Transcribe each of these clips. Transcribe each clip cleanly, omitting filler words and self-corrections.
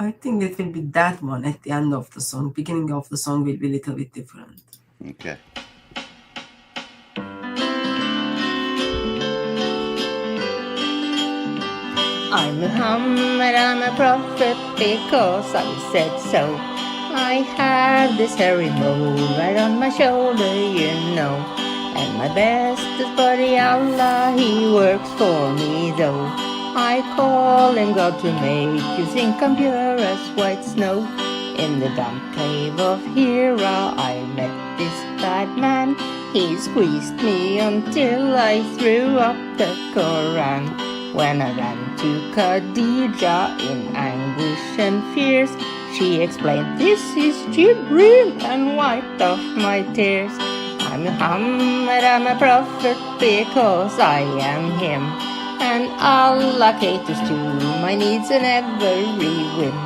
I think it will be that one at the end of the song. Beginning of the song will be a little bit different. Okay. I'm Muhammad, I'm a prophet because I said so. I have this hairy mole right on my shoulder, you know. And my bestest buddy Allah, he works for me though. I call him God to make you think I'm pure as white snow. In the damp cave of Hira, I met this bad man. He squeezed me until I threw up the Koran. When I ran to Khadija in anguish and fears, she explained, "This is Jibril," and wiped off my tears. I'm Muhammad, I'm a prophet because I am him, and Allah caters to my needs and every whim.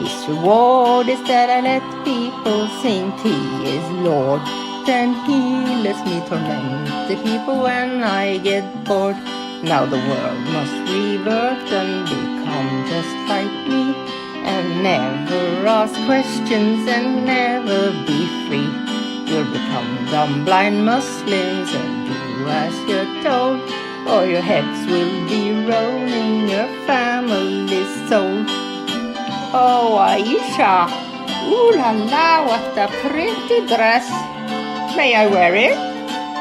His reward is that I let people think he is Lord. Then he lets me torment the people when I get bored. Now the world must revert and become just like me, and never ask questions and never be free. You'll become dumb blind Muslims and do as you're told, or your heads will be rolling your family's soul. Oh, Aisha, ooh la la, what a pretty dress. May I wear it?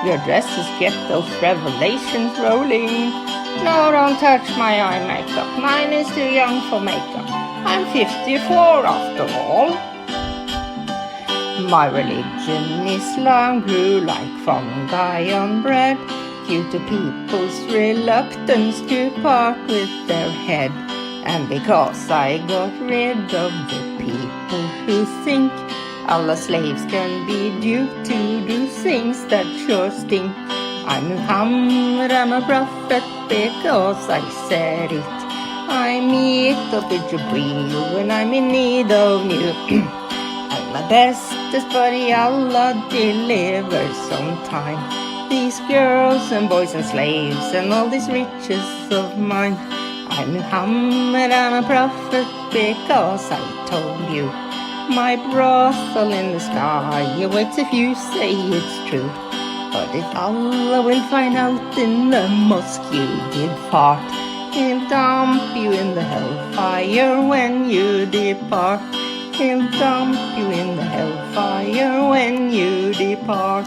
Your dresses get those revelations rolling. No, don't touch my eye makeup. Mine is too young for makeup. I'm 54 after all. My religion, Islam, grew like fungi on bread due to people's reluctance to part with their head. And because I got rid of the people who think Allah's slaves can be duped to do things that sure stink. I'm Muhammad, I'm a prophet because I said it. I meet up with Jibreel when I'm in need of you. And my bestest buddy Allah delivers on time. These girls and boys and slaves and all these riches of mine. I'm Muhammad, I'm a prophet because I told you. My brothel in the sky awaits if you say it's true. But if Allah will find out in the mosque you did fart, He'll dump you in the hellfire when you depart. He'll dump you in the hellfire when you depart.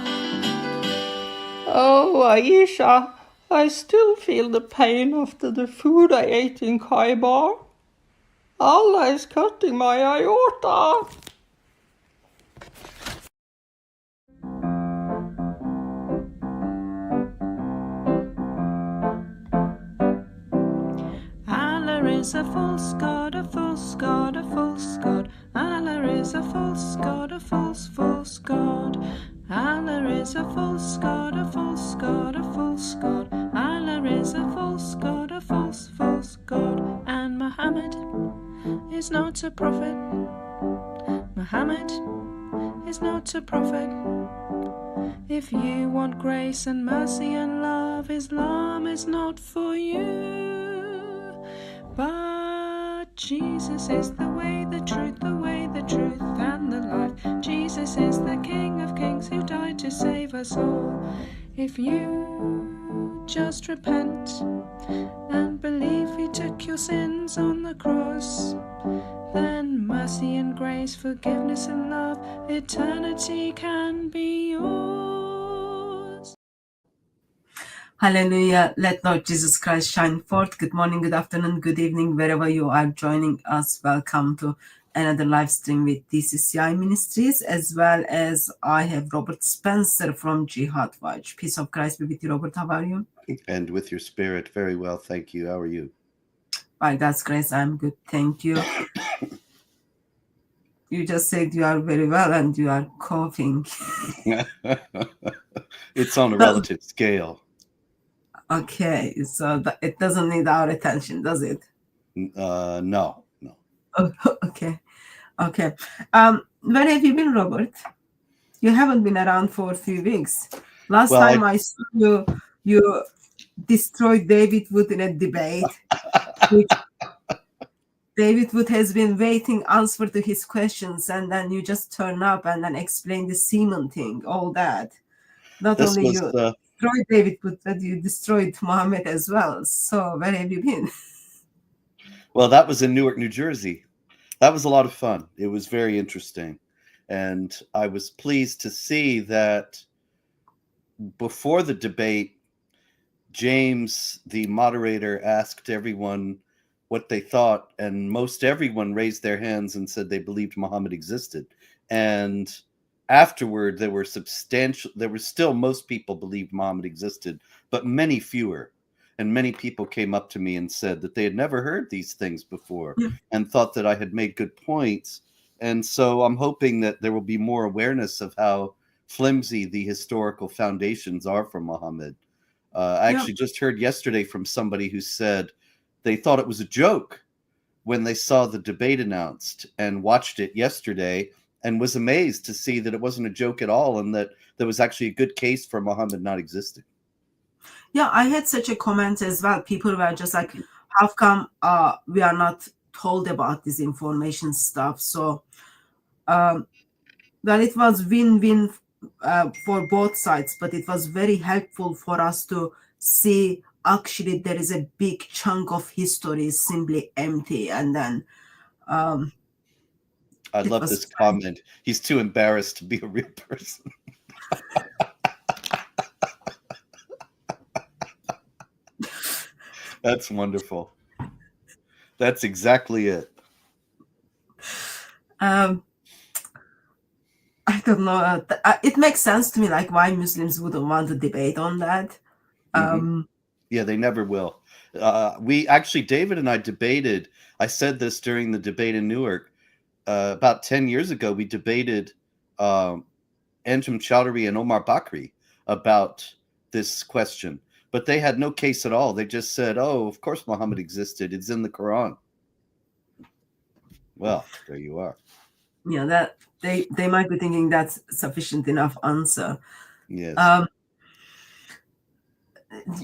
Oh, Aisha, I still feel the pain after the food I ate in Khaybar. Allah is cutting my aorta. Allah is a false god, a false god, a false god. Allah is a false god, a false god. Allah is a false god, a false god, a false god. Allah is a false god, a false god. And Muhammad is not a prophet. Muhammad is not a prophet. If you want grace and mercy and love, Islam is not for you. But Jesus is the way, the truth, and the life. Jesus is the King of Kings who died to save us all. If you just repent and believe He took your sins on the cross, then mercy and grace, forgiveness and love, eternity can be yours. Hallelujah. Let Lord Jesus Christ shine forth. Good morning, good afternoon, good evening, wherever you are joining us. Welcome to another live stream with DCCI Ministries, as well as I have Robert Spencer from Jihad Watch. Peace of Christ be with you, Robert. How are you? And with your spirit, very well, thank you. How are you? By God's grace, I'm good. Thank you. You just said you are very well and you are coughing. It's on a relative scale. Okay, so it doesn't need our attention, does it? No. Oh, okay. Where have you been, Robert? You haven't been around for a few weeks. Last time I saw you destroyed David Wood in a debate. David Wood has been waiting answer to his questions, and then you just turn up and then explain the semen thing, all that. Not This only was you destroyed David Wood, but you destroyed Muhammad as well. So where have you been? well, that was in Newark, New Jersey. That was a lot of fun. It was very interesting. And I was pleased to see that before the debate, James, the moderator, asked everyone what they thought, and most everyone raised their hands and said they believed Muhammad existed. And afterward, there were still most people believed Muhammad existed, but many fewer. And many people came up to me and said that they had never heard these things before and thought that I had made good points. And so I'm hoping that there will be more awareness of how flimsy the historical foundations are for Muhammad. I actually just heard yesterday from somebody who said they thought it was a joke when they saw the debate announced and watched it yesterday and was amazed to see that it wasn't a joke at all and that there was actually a good case for Muhammad not existing. Yeah, I had such a comment as well. People were just like, how come we are not told about this information stuff? So, well, it was win-win for both sides, but it was very helpful for us to see actually there is a big chunk of history simply empty. And then I love this comment. He's too embarrassed to be a real person. That's wonderful. That's exactly it. I don't know. It makes sense to me, like why Muslims wouldn't want to debate on that. Yeah, they never will. We actually, David and I debated. I said this during the debate in Newark. About 10 years ago, we debated Anjem Chowdhury and Omar Bakri about this question. But they had no case at all. They just said, oh, of course Muhammad existed. It's in the Quran. Well, there you are. Yeah, that they might be thinking that's sufficient enough answer. Yes.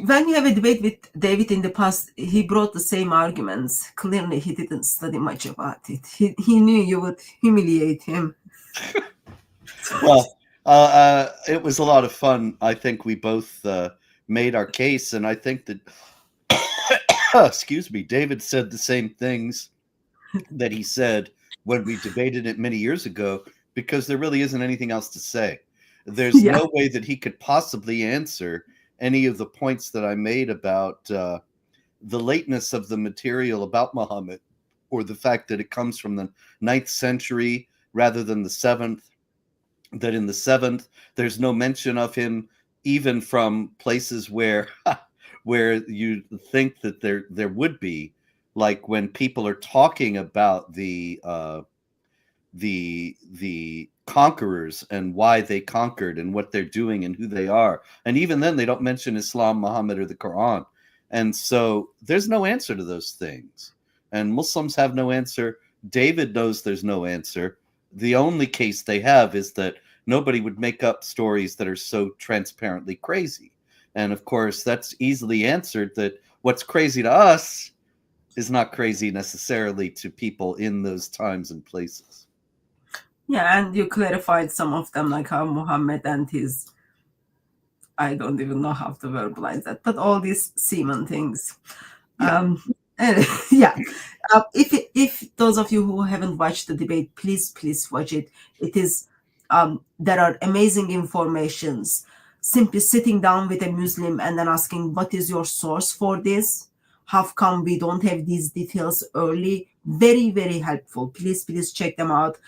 When you have a debate with David in the past, he brought the same arguments. Clearly, he didn't study much about it. He knew you would humiliate him. Well, it was a lot of fun. I think we both made our case, and I think that, excuse me, David said the same things that he said when we debated it many years ago, because there really isn't anything else to say. There's no way that he could possibly answer any of the points that I made about the lateness of the material about Muhammad, or the fact that it comes from the 9th century rather than the 7th, that in the 7th, there's no mention of him, even from places where you think that there would be, like when people are talking about the conquerors and why they conquered and what they're doing and who they are. And even then, they don't mention Islam, Muhammad, or the Quran. And so there's no answer to those things. And Muslims have no answer. David knows there's no answer. The only case they have is that nobody would make up stories that are so transparently crazy. And of course, that's easily answered, that what's crazy to us is not crazy necessarily to people in those times and places. Yeah, and you clarified some of them, like how Muhammad and his, I don't even know how to verbalize that, but all these semen things. If those of you who haven't watched the debate, please watch it. It is there are amazing informations. Simply sitting down with a Muslim and then asking, what is your source for this? How come we don't have these details early? Very, very helpful. Please check them out.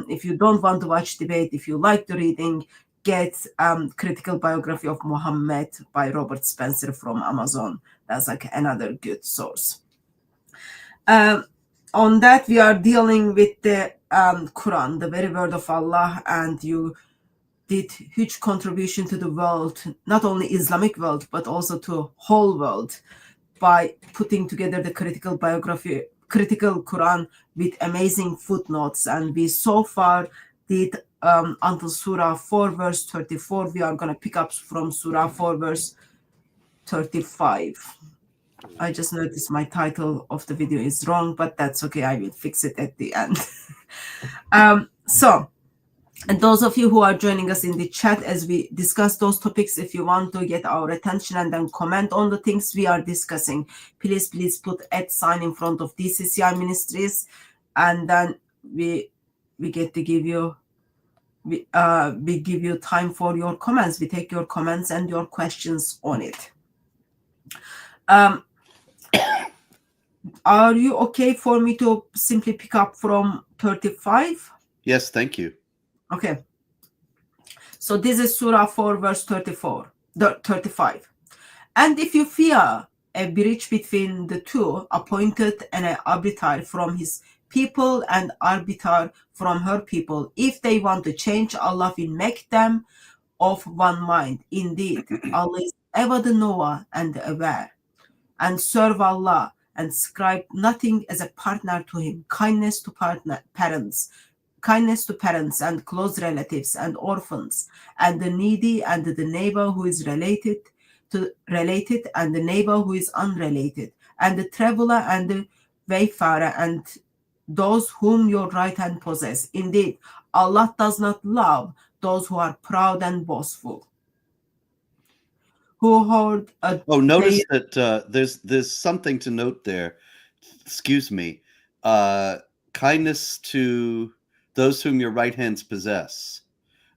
If you don't want to watch debate, if you like the reading, get Critical Biography of Muhammad by Robert Spencer from Amazon. That's like another good source. On that, we are dealing with the Quran, the very word of Allah, and you did huge contribution to the world, not only Islamic world, but also to whole world, by putting together the critical Quran with amazing footnotes. And we so far did until Surah 4 verse 34. We are going to pick up from Surah 4 verse 35. I just noticed my title of the video is wrong, but that's okay. I will fix it at the end. So, and those of you who are joining us in the chat as we discuss those topics, if you want to get our attention and then comment on the things we are discussing, please put @ in front of DCCI Ministries, and then we get to give you we give you time for your comments. We take your comments and your questions on it. Are you okay for me to simply pick up from 35? Yes, thank you. Okay. So this is Surah 4, verse 35. And if you fear a breach between the two, appointed an arbiter from his people and arbiter from her people, if they want to change, Allah will make them of one mind. Indeed, Allah is ever the knower and the aware. And serve Allah and ascribe nothing as a partner to him. Kindness to parents and close relatives and orphans and the needy and the neighbor who is related and the neighbor who is unrelated and the traveler and the wayfarer and those whom your right hand possess. Indeed, Allah does not love those who are proud and boastful, who hold notice that there's something to note there. Excuse me. Kindness to those whom your right hands possess.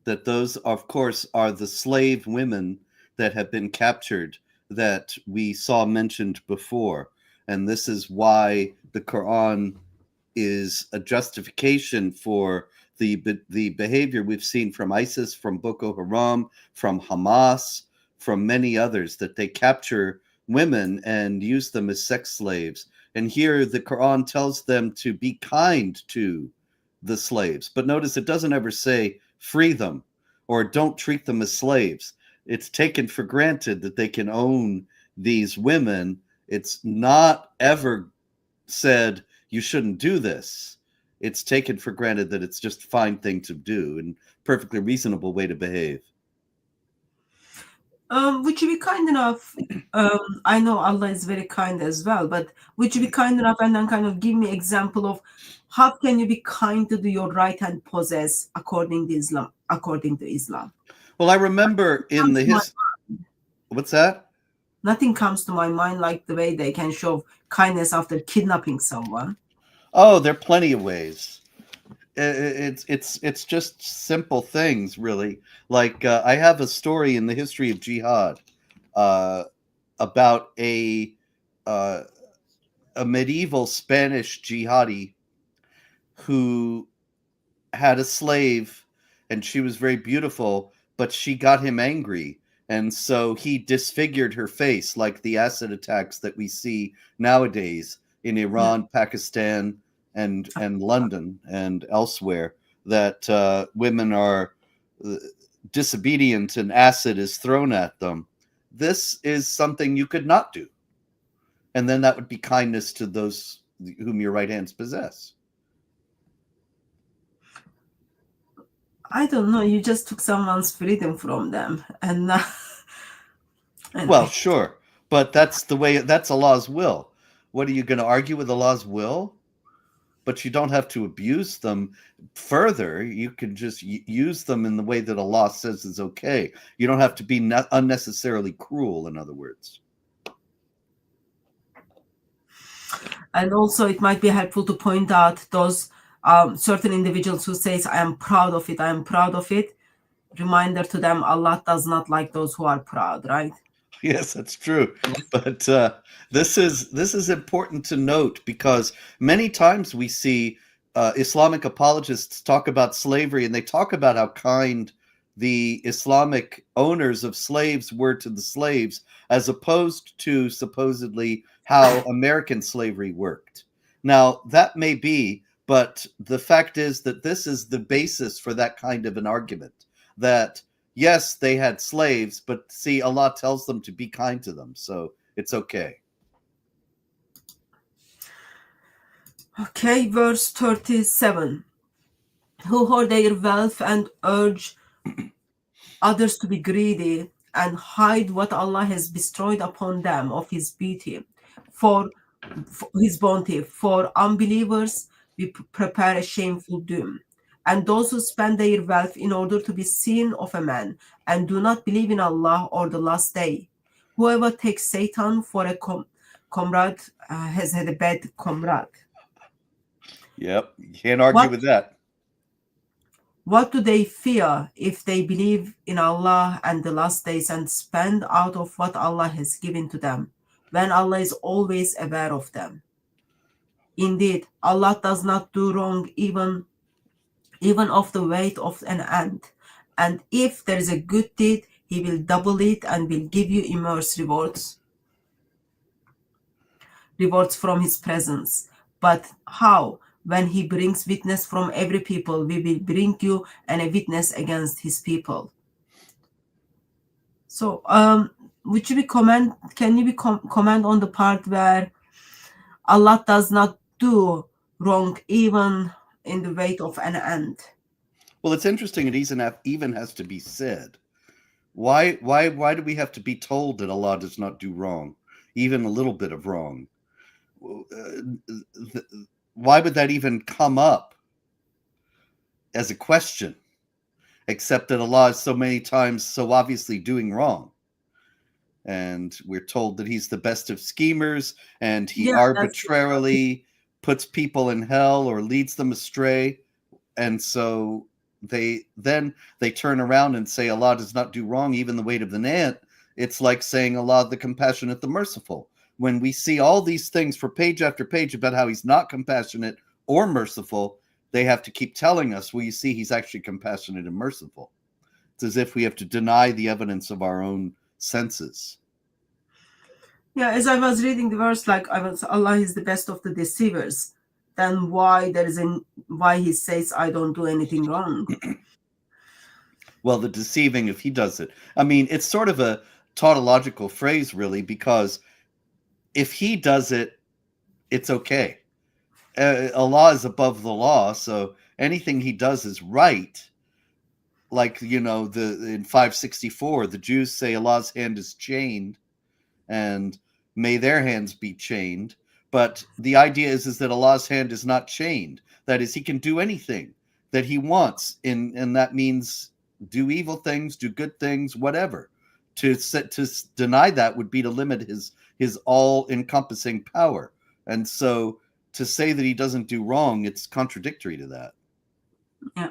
That those, of course, are the slave women that have been captured that we saw mentioned before. And this is why the Quran is a justification for the behavior we've seen from ISIS, from Boko Haram, from Hamas, from many others, that they capture women and use them as sex slaves. And here the Quran tells them to be kind to the slaves. But notice it doesn't ever say free them or don't treat them as slaves. It's taken for granted that they can own these women. It's not ever said you shouldn't do this. It's taken for granted that it's just a fine thing to do and perfectly reasonable way to behave. Would you be kind enough? I know Allah is very kind as well, but would you be kind enough and then kind of give me example of how can you be kind to your right hand possess according to Islam? Well, I remember in the what's that? Nothing comes to my mind like the way they can show kindness after kidnapping someone. Oh, there are plenty of ways. It's just simple things, really. Like I have a story in the history of jihad about a medieval Spanish jihadi who had a slave, and she was very beautiful, but she got him angry, and so he disfigured her face, like the acid attacks that we see nowadays in Iran, Pakistan, and London and elsewhere, that women are disobedient and acid is thrown at them. This is something you could not do. And then that would be kindness to those whom your right hands possess. I don't know. You just took someone's freedom from them. And well, sure. But that's the way, that's Allah's will. What are you going to argue with Allah's will? But you don't have to abuse them further. You can just use them in the way that Allah says is okay. You don't have to be unnecessarily cruel, in other words. And also it might be helpful to point out those certain individuals who says, I am proud of it, I am proud of it. Reminder to them, Allah does not like those who are proud, right? Yes, that's true. But this is important to note, because many times we see Islamic apologists talk about slavery, and they talk about how kind the Islamic owners of slaves were to the slaves, as opposed to supposedly how American slavery worked. Now, that may be, but the fact is that this is the basis for that kind of an argument, that yes, they had slaves, but see, Allah tells them to be kind to them, so it's okay. Okay, verse 37. Who hoard their wealth and urge others to be greedy and hide what Allah has bestowed upon them of his beauty. for his bounty. For unbelievers, we prepare a shameful doom. And those who spend their wealth in order to be seen of a man and do not believe in Allah or the last day. Whoever takes Satan for a comrade has had a bad comrade. Yep. You can't argue with that. What do they fear if they believe in Allah and the last days and spend out of what Allah has given to them, when Allah is always aware of them? Indeed, Allah does not do wrong even of the weight of an ant. And if there is a good deed, He will double it and will give you immense rewards from His presence. But how? When He brings witness from every people, we will bring you and a witness against His people. So, would you be comment? Can you be comment on the part where Allah does not do wrong even in the weight of an ant? Well, it's interesting. It even has to be said. Why do we have to be told that Allah does not do wrong, even a little bit of wrong? Why would that even come up as a question, except that Allah is so many times so obviously doing wrong? And we're told that He's the best of schemers, and He arbitrarily puts people in hell or leads them astray. And so they turn around and say Allah does not do wrong, even the weight of an ant. It's like saying Allah the compassionate, the merciful. When we see all these things for page after page about how He's not compassionate or merciful, they have to keep telling us, well, you see, He's actually compassionate and merciful. It's as if we have to deny the evidence of our own senses. Yeah, as I was reading the verse, Allah is the best of the deceivers. Then why He says I don't do anything wrong? Well, the deceiving, if He does it. I mean, it's sort of a tautological phrase, really, because if He does it, it's okay. Allah is above the law, so anything He does is right. Like, in 564, the Jews say Allah's hand is chained, and may their hands be chained. But the idea is that Allah's hand is not chained. That is, He can do anything that He wants, and that means do evil things, do good things, whatever. To deny that would be to limit His all-encompassing power. And so to say that He doesn't do wrong, it's contradictory to that. Yeah.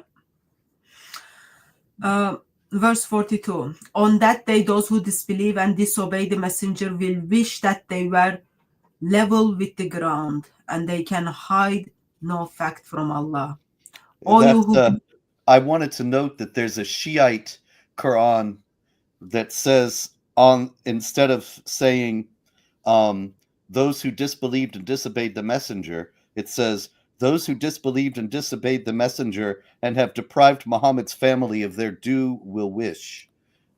Verse 42. On that day, those who disbelieve and disobey the messenger will wish that they were level with the ground, and they can hide no fact from Allah. I wanted to note that there's a Shiite Quran that says, instead of saying those who disbelieved and disobeyed the messenger, it says those who disbelieved and disobeyed the messenger and have deprived Muhammad's family of their due will wish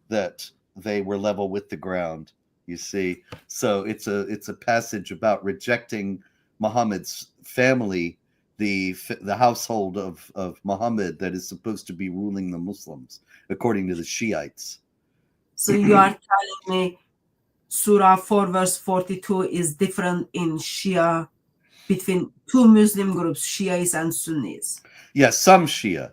that they were level with the ground. You see, so it's a passage about rejecting Muhammad's family, the household of Muhammad that is supposed to be ruling the Muslims, according to the Shiites. So you are telling me Surah 4 verse 42 is different in Shia between two Muslim groups, Shias and Sunnis? Yes, some Shia.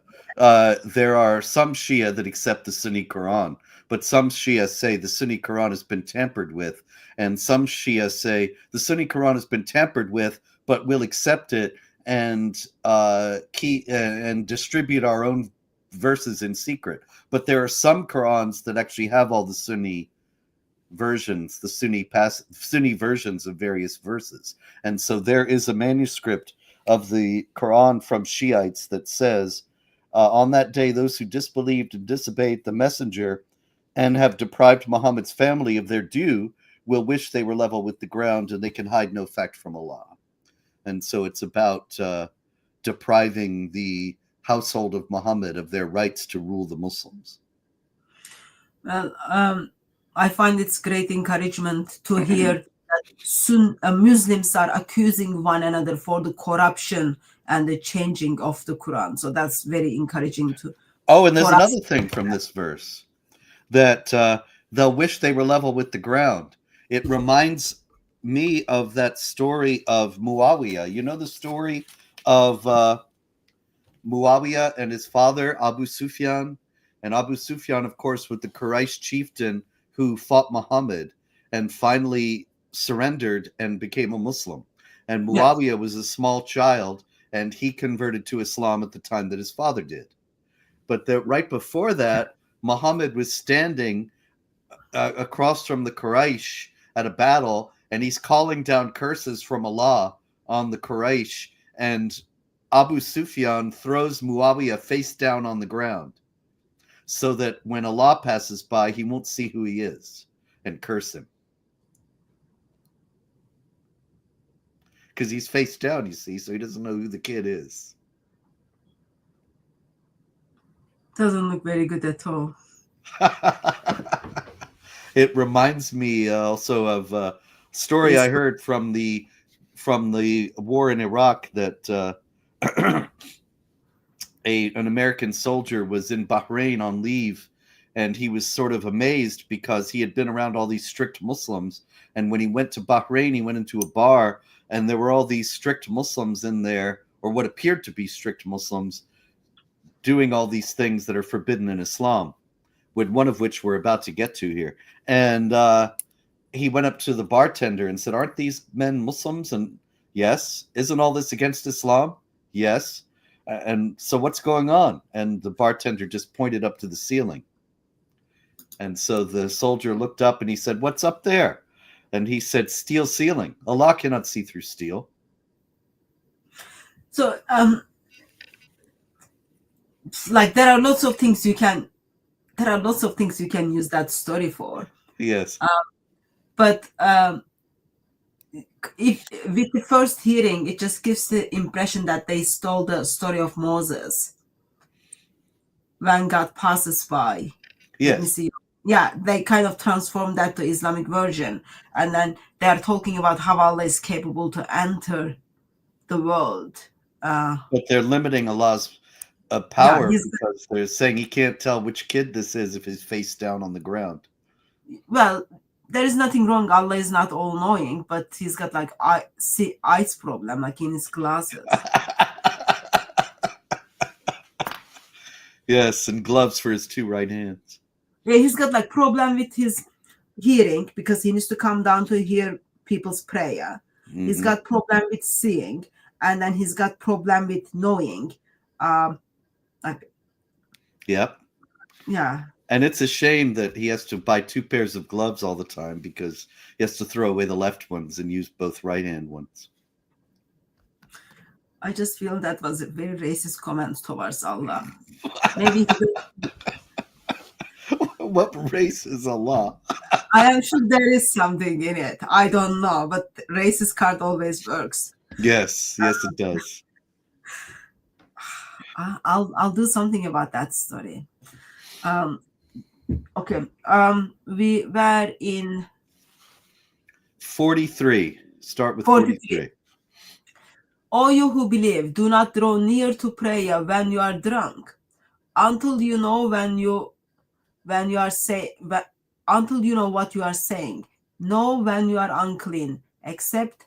There are some Shia that accept the Sunni Quran, but some Shia say the Sunni Quran has been tampered with, and some Shia say the Sunni Quran has been tampered with, but we'll accept it and distribute our own verses in secret. But there are some Qurans that actually have all the Sunni versions, the Sunni versions of various verses, and so there is a manuscript of the Quran from Shiites that says, on that day, those who disbelieved and disobeyed the messenger and have deprived Muhammad's family of their due will wish they were level with the ground, and they can hide no fact from Allah. And so it's about depriving the household of Muhammad of their rights to rule the Muslims. Well, I find it's great encouragement to hear that Muslims are accusing one another for the corruption and the changing of the Quran. So that's very encouraging to. Oh, and there's another thing from this verse, that they'll wish they were level with the ground. It reminds me of that story of Muawiyah. You know the story of Muawiyah and his father, Abu Sufyan? And Abu Sufyan, of course, was the Quraysh chieftain who fought Muhammad and finally surrendered and became a Muslim. And Yes. Muawiyah was a small child, and he converted to Islam at the time that his father did. But right before that, Muhammad was standing across from the Quraysh at a battle, and he's calling down curses from Allah on the Quraysh, and Abu Sufyan throws Muawiyah face down on the ground so that when Allah passes by, he won't see who he is and curse him. Because he's face down, you see, so he doesn't know who the kid is. Doesn't look very good at all. It reminds me also of a story I heard from the war in Iraq that an American soldier was in Bahrain on leave, and he was sort of amazed because he had been around all these strict Muslims, and when he went to Bahrain, he went into a bar, and there were all these strict Muslims in there, or what appeared to be strict Muslims, doing all these things that are forbidden in Islam, with one of which we're about to get to here. And he went up to the bartender and said, "Aren't these men Muslims?" And yes. "Isn't all this against Islam?" Yes. And so what's going on? And the bartender just pointed up to the ceiling. And so the soldier looked up and he said, "What's up there?" And he said, "Steel ceiling. Allah cannot see through steel." So, like there are lots of things you can use that story for. Yes. But if with the first hearing, it just gives the impression that they stole the story of Moses when God passes by. Let me Yes. see. Yeah, they kind of transformed that to Islamic version, and then they are talking about how Allah is capable to enter the world. But they're limiting Allah's power he's- because they're saying he can't tell which kid this is if he's face down on the ground. Well, there is nothing wrong. Allah is not all-knowing, but he's got like eyes problem, like in his glasses. Yes, and gloves for his 2 right hands. Yeah, he's got like problem with his hearing because he needs to come down to hear people's prayer. He's got problem with seeing, and then he's got problem with knowing. Yep. Yeah. And it's a shame that he has to buy 2 pairs of gloves all the time because he has to throw away the left ones and use both right hand ones. I just feel that was a very racist comment towards Allah. Maybe What race is Allah? I am sure there is something in it. I don't know, but racist card always works. Yes, it does. I'll do something about that story. Okay. We were in 43. Start with 43. 43. "O you who believe, do not draw near to prayer when you are drunk, until you know until you know what you are saying. Know when you are unclean, except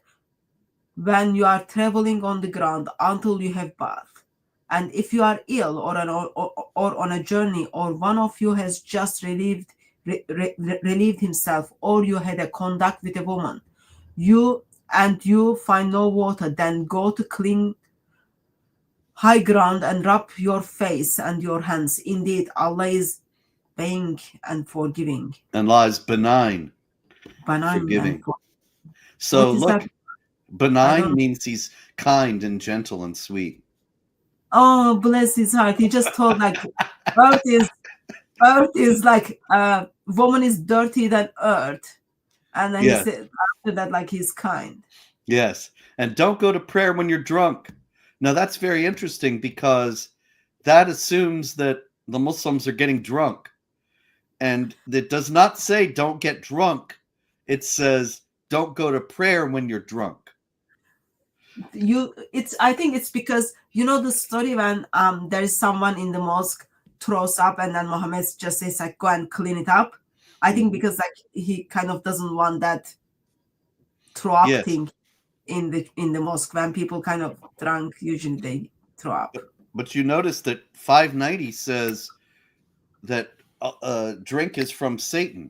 when you are traveling on the ground, until you have bath. And if you are ill or on a journey, or one of you has just relieved himself, or you had a contact with a woman, you find no water, then go to clean high ground and rub your face and your hands. Indeed, Allah is paying and forgiving." And Allah is benign. Forgiving. So look, benign means he's kind and gentle and sweet. Oh, bless his heart. He just told like earth is like woman is dirty than earth. And then he said after that, like he's kind. Yes. And don't go to prayer when you're drunk. Now that's very interesting because that assumes that the Muslims are getting drunk. And it does not say don't get drunk. It says don't go to prayer when you're drunk. I think it's because you know the story when there is someone in the mosque throws up and then Muhammad just says like go and clean it up. I think because like he kind of doesn't want that throw up Yes. thing in the mosque. When people kind of drunk, usually they throw up. But you notice that 590 says that drink is from Satan.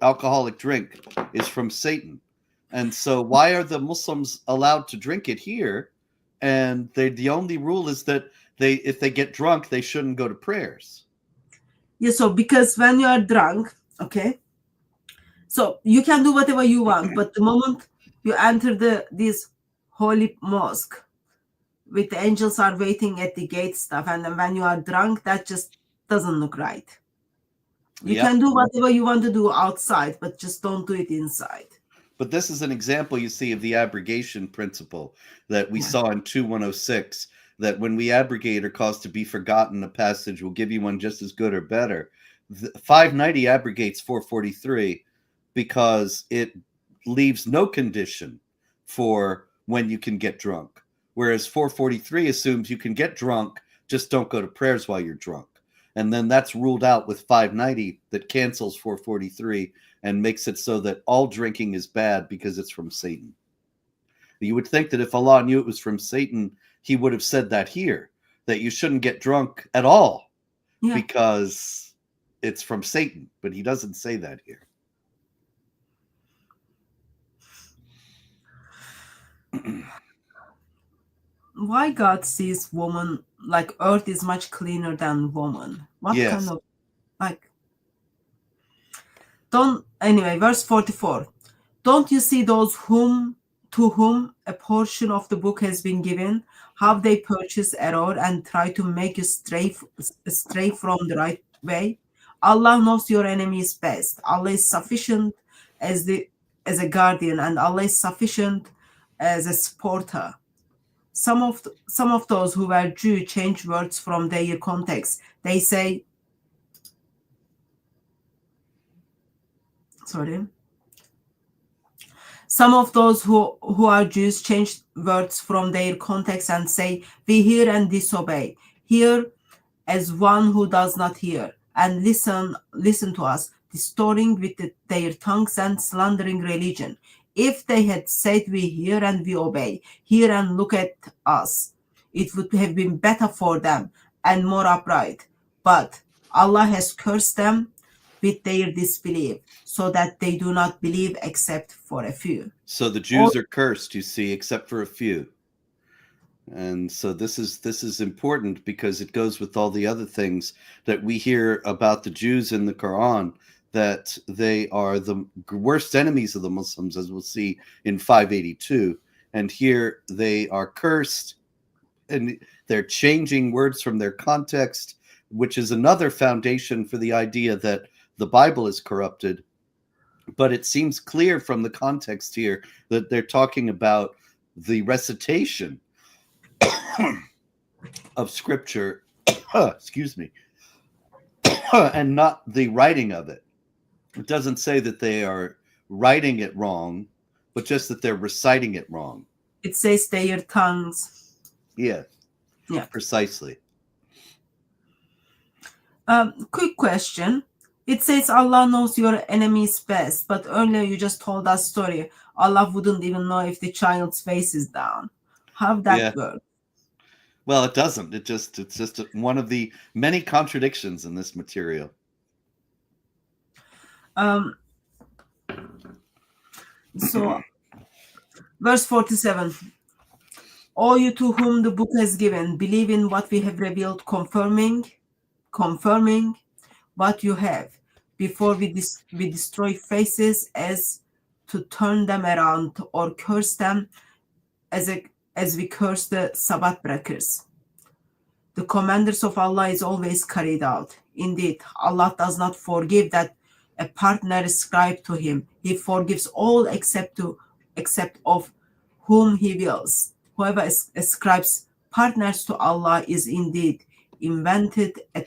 Alcoholic drink is from Satan. And so why are the Muslims allowed to drink it here? And the only rule is that if they get drunk, they shouldn't go to prayers. Yeah, so because when you are drunk, okay, so you can do whatever you want, but the moment you enter this holy mosque, with the angels are waiting at the gate stuff, and then when you are drunk, that just doesn't look right. You can do whatever you want to do outside, but just don't do it inside. But this is an example, you see, of the abrogation principle that we saw in 2106, that when we abrogate or cause to be forgotten a passage, we'll give you one just as good or better. 590 abrogates 443 because it leaves no condition for when you can get drunk. Whereas 443 assumes you can get drunk, just don't go to prayers while you're drunk. And then that's ruled out with 590 that cancels 443 and makes it so that all drinking is bad because it's from Satan. You would think that if Allah knew it was from Satan, he would have said that here, that you shouldn't get drunk at all because it's from Satan. But he doesn't say that here. Why God sees woman like earth is much cleaner than woman? What kind of like verse 44. Don't you see those to whom a portion of the book has been given, how they purchase error and try to make you stray from the right way? Allah knows your enemies best. Allah is sufficient as a guardian, and Allah is sufficient as a supporter. Some of those who were Jew change words from their context. They say, some of those who are Jews change words from their context and say, we hear and disobey. Hear as one who does not hear, and listen to us, distorting with their tongues and slandering religion. If they had said, we hear and we obey, hear and look at us, it would have been better for them and more upright. But Allah has cursed them with their disbelief, so that they do not believe except for a few. So the Jews are cursed, you see, except for a few. And so this is important because it goes with all the other things that we hear about the Jews in the Quran, that they are the worst enemies of the Muslims, as we'll see in 582. And here they are cursed, and they're changing words from their context, which is another foundation for the idea that the Bible is corrupted. But it seems clear from the context here that they're talking about the recitation of scripture, excuse me, and not the writing of it. It doesn't say that they are writing it wrong, but just that they're reciting it wrong. It says their tongues. Yeah, precisely. Quick question. It says Allah knows your enemies best, but earlier you just told us story. Allah wouldn't even know if the child's face is down. How that work? Well, it doesn't. It's just one of the many contradictions in this material. So, verse 47. All you to whom the book has given, believe in what we have revealed, confirming what you have, before we destroy faces as to turn them around, or curse them as we curse the Sabbath breakers. The commanders of Allah is always carried out. Indeed, Allah does not forgive that a partner ascribed to him. He forgives all except of whom he wills. Whoever ascribes partners to Allah is indeed invented a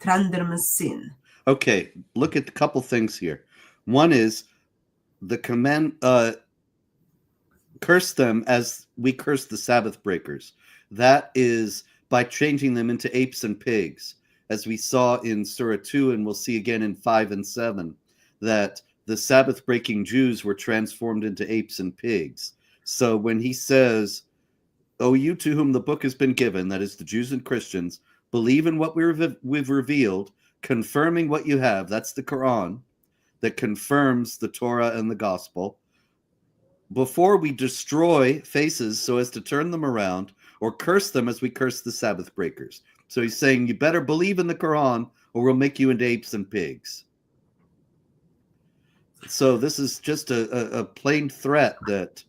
tremendous sin. Okay, look at a couple things here. One is the command, curse them as we curse the Sabbath breakers. That is by changing them into apes and pigs, as we saw in Surah 2, and we'll see again in 5 and 7, that the Sabbath breaking Jews were transformed into apes and pigs. So when he says, "Oh, you to whom the book has been given," that is the Jews and Christians, "believe in what we've revealed, confirming what you have," that's the Quran, that confirms the Torah and the gospel, "before we destroy faces so as to turn them around, or curse them as we curse the Sabbath breakers." So he's saying, you better believe in the Quran or we'll make you into apes and pigs. So this is just a plain threat that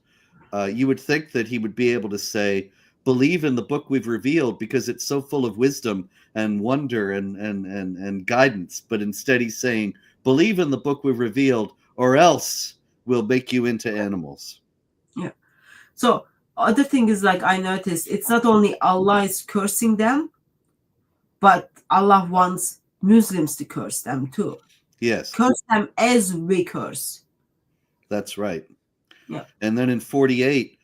you would think that he would be able to say, believe in the book we've revealed because it's so full of wisdom and wonder and guidance. But instead he's saying, believe in the book we've revealed or else we'll make you into animals. Yeah. So other thing is, like, I noticed it's not only Allah is cursing them, but Allah wants Muslims to curse them too. Yes. Curse them as we curse. That's right. Yeah. And then in 48,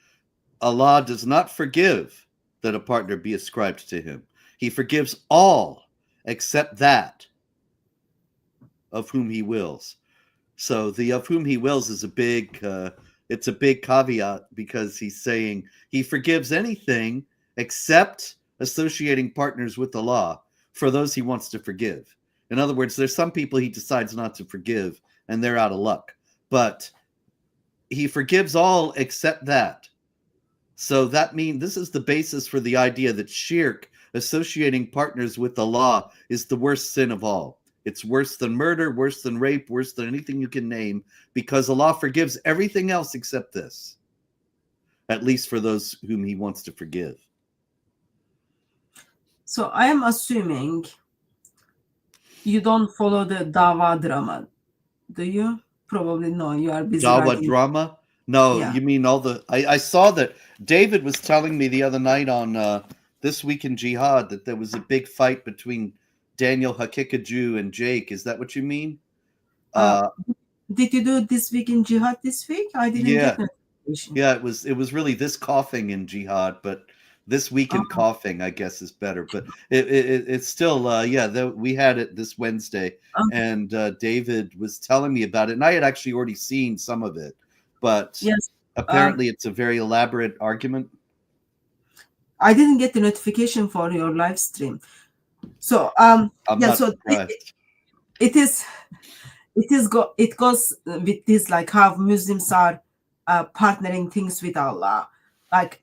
Allah does not forgive that a partner be ascribed to him. He forgives all except that of whom he wills. So the of whom he wills is a big caveat, because he's saying he forgives anything except associating partners with Allah for those he wants to forgive. In other words, there's some people he decides not to forgive and they're out of luck. But he forgives all except that. So that means this is the basis for the idea that shirk, associating partners with Allah, is the worst sin of all. It's worse than murder, worse than rape, worse than anything you can name, because Allah forgives everything else except this, at least for those whom he wants to forgive. So I am assuming you don't follow the Dawa drama, do you? Probably no. You are busy Dawa writing. drama? No, Yeah. you mean all the... I saw that David was telling me the other night on This Week in Jihad that there was a big fight between Daniel Hakikaju and Jake. Is that what you mean? Did you do This Week in Jihad this week? I didn't get notification. Yeah, it was really This Coughing in Jihad, but This Week in Coughing, I guess, is better. But it's still, we had it this Wednesday, and David was telling me about it, and I had actually already seen some of it, but yes, apparently it's a very elaborate argument. I didn't get the notification for your live stream, so it goes with this, like how Muslims are partnering things with Allah, like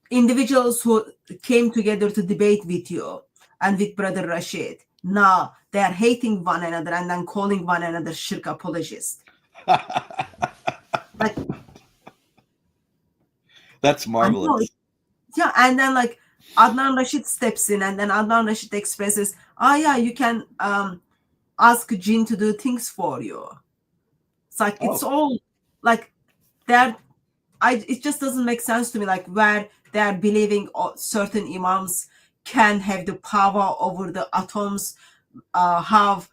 individuals who came together to debate with you and with Brother Rashid. Now they are hating one another and then calling one another shirk apologists. Like, that's marvelous. Yeah, and then like Adnan Rashid steps in, and then Adnan Rashid expresses, you can ask Jinn to do things for you. It's like it's all like that. It just doesn't make sense to me, like where they are believing certain imams can have the power over the atoms, have,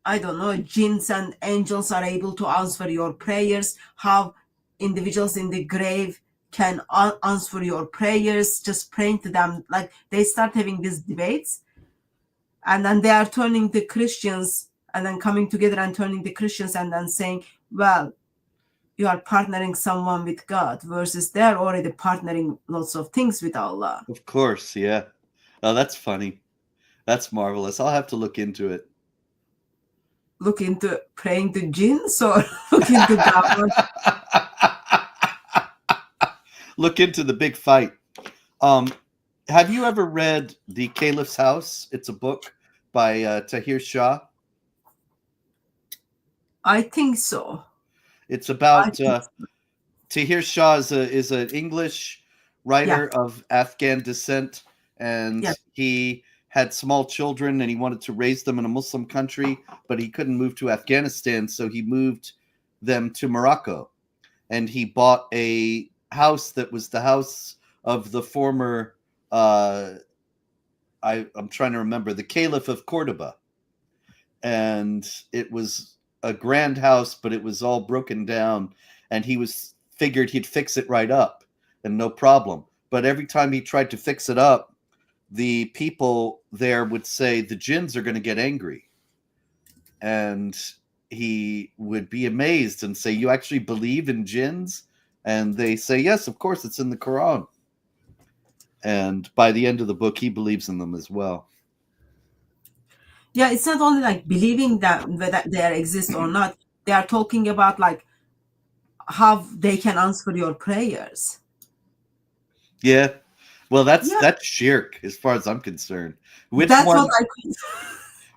I don't know, jinns and angels are able to answer your prayers, how individuals in the grave can answer your prayers, just praying to them. Like they start having these debates, and then they are turning the Christians, and then coming together and turning the Christians and then saying, well, you are partnering someone with God, versus they're already partnering lots of things with Allah. Of course, yeah. Oh, that's funny. That's marvelous. I'll have to look into it. Look into praying to jinns, or look into God? Look into the big fight. Have you ever read The Caliph's House? It's a book by Tahir Shah. I think so. It's about Tahir Shah is an English writer of Afghan descent, and he had small children and he wanted to raise them in a Muslim country, but he couldn't move to Afghanistan, so he moved them to Morocco, and he bought a house that was the house of the former I'm trying to remember, the Caliph of Cordoba, and it was a grand house, but it was all broken down, and he figured he'd fix it right up and no problem. But every time he tried to fix it up, the people there would say the jinns are going to get angry, and he would be amazed and say, "You actually believe in jinns?" And they say, "Yes, of course, it's in the Quran." And by the end of the book, he believes in them as well. Yeah, it's not only like believing that whether they exist or not. They are talking about like how they can answer your prayers. Yeah. Well, that's Yeah, shirk as far as I'm concerned. Which that's what one?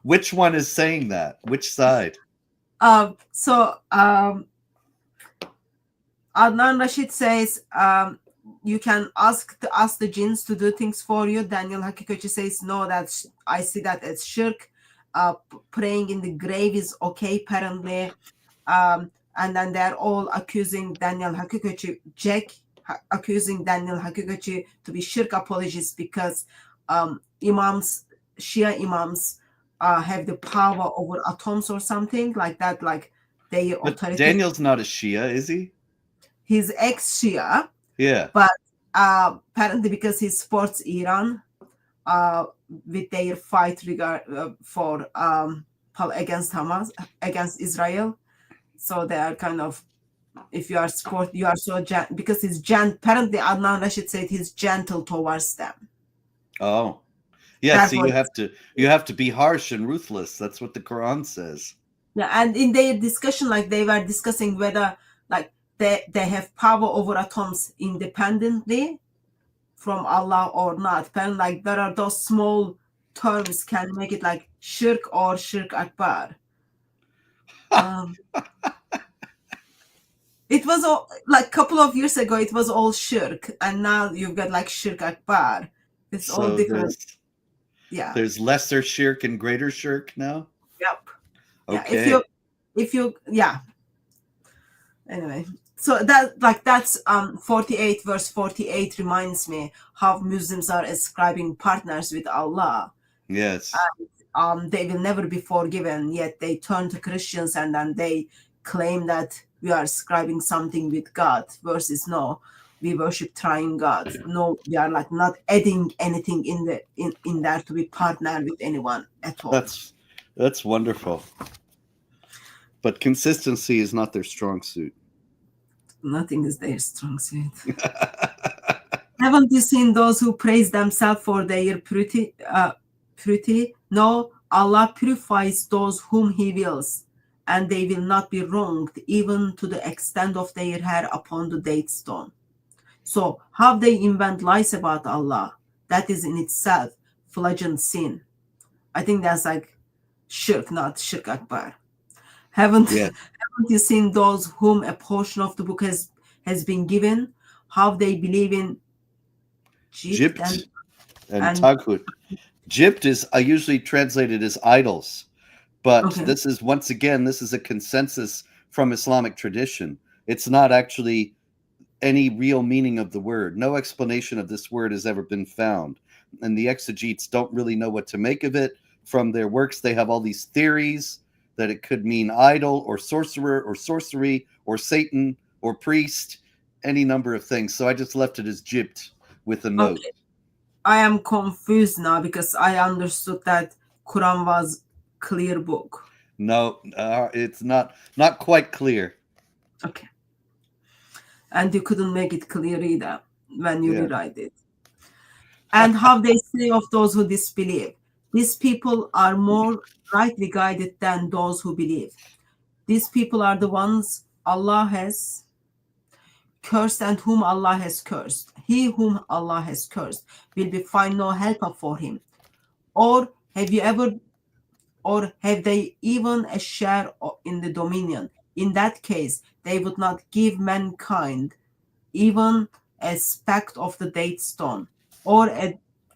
Which one is saying that? Which side? So Adnan Rashid says you can ask the jinns to do things for you. Daniel Hakikochi says no, that's I see that as shirk. Praying in the grave is okay apparently. And then they're all accusing Daniel Hakikochi, accusing Daniel Hakikochi to be shirk apologists because imams, Shia imams, have the power over atoms or something like that, like they But authority. Daniel's not a Shia, is he? He's ex-Shia, Yeah. but apparently because he supports Iran with their fight for against Hamas, against Israel. So they are kind of, if you are support, you are so because he's apparently Adnan Rashid said he's gentle towards them. Oh, yeah. That's See, you have to be harsh and ruthless. That's what the Quran says. Yeah, and in their discussion, like they were discussing whether like they have power over atoms independently from Allah or not. And like there are those small terms can make it like shirk or shirk akbar. It was all like a couple of years ago, it was all shirk, and now you've got like shirk akbar. It's So all different. Yeah. There's lesser shirk and greater shirk now. Yep. Okay. Yeah, if you yeah. Anyway, so that's 48 verse 48 reminds me how Muslims are ascribing partners with Allah. Yes. They will never be forgiven, yet they turn to Christians and then they claim that we are ascribing something with God versus no, we worship trying God. No, we are like not adding anything in there to be partner with anyone at all. That's wonderful. But consistency is not their strong suit. Nothing is their strong suit. Haven't you seen those who praise themselves for their purity? No, Allah purifies those whom He wills, and they will not be wronged, even to the extent of their hair upon the date stone. So, how they invent lies about Allah, that is in itself flagrant sin. I think that's like shirk, not shirk akbar. Haven't you seen those whom a portion of the book has been given, how they believe in Jibt and Taghut. Jibt is usually translated as idols, but this is once again, this is a consensus from Islamic tradition. It's not actually any real meaning of the word. No explanation of this word has ever been found, and the exegetes don't really know what to make of it. From their works, they have all these theories that it could mean idol or sorcerer or sorcery or Satan or priest, any number of things. So I just left it as Jibt with a note. Okay. I am confused now because I understood that Quran was clear book. No, it's not quite clear. Okay. And you couldn't make it clear either when you rewrite it. And how they say of those who disbelieve, these people are more rightly guided than those who believe. These people are the ones Allah has cursed and whom Allah has cursed. He whom Allah has cursed will be find no helper for him. Or have they even a share in the dominion? In that case, they would not give mankind even a speck of the date stone. Or